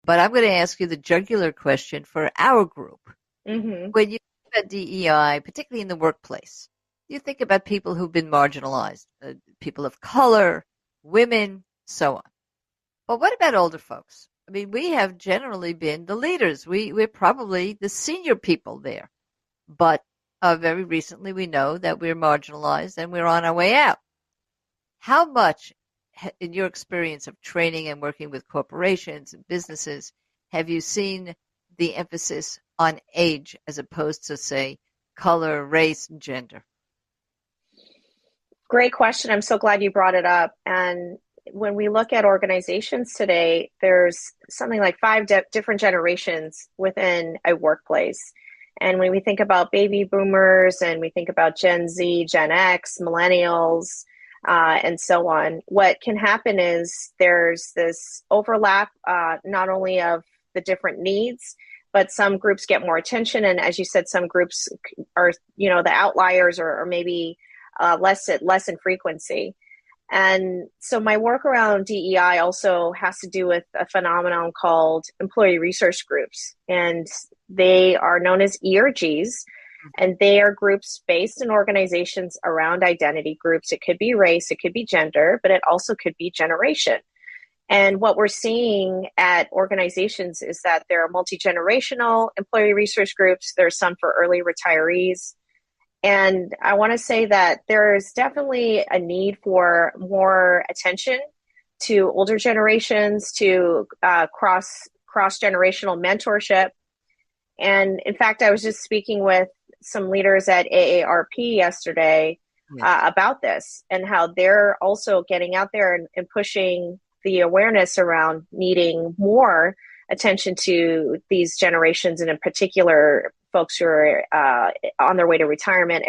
But I'm going to ask you the jugular question for our group. Hmm. When you think about DEI, particularly in the workplace, you think about people who've been marginalized, people of color, women, so on. But what about older folks? I mean, we have generally been the leaders. We're probably the senior people there. But very recently, we know that we're marginalized and we're on our way out. How much, in your experience of training and working with corporations and businesses, have you seen the emphasis on age as opposed to, say, color, race, and gender? Great question. I'm so glad you brought it up. And when we look at organizations today, there's something like five different generations within a workplace. And when we think about baby boomers and we think about Gen Z, Gen X, millennials, and so on, what can happen is there's this overlap, not only of the different needs, but some groups get more attention. And as you said, some groups are, the outliers or maybe less in frequency. And so my work around DEI also has to do with a phenomenon called employee resource groups. And they are known as ERGs. And they are groups based in organizations around identity groups. It could be race, it could be gender, but it also could be generation. And what we're seeing at organizations is that there are multi-generational employee resource groups. There's some for early retirees. And I want to say that there's definitely a need for more attention to older generations, to cross generational mentorship. And in fact, I was just speaking with some leaders at AARP yesterday Yes. about this and how they're also getting out there and pushing the awareness around needing more attention to these generations, and in particular, folks who are on their way to retirement,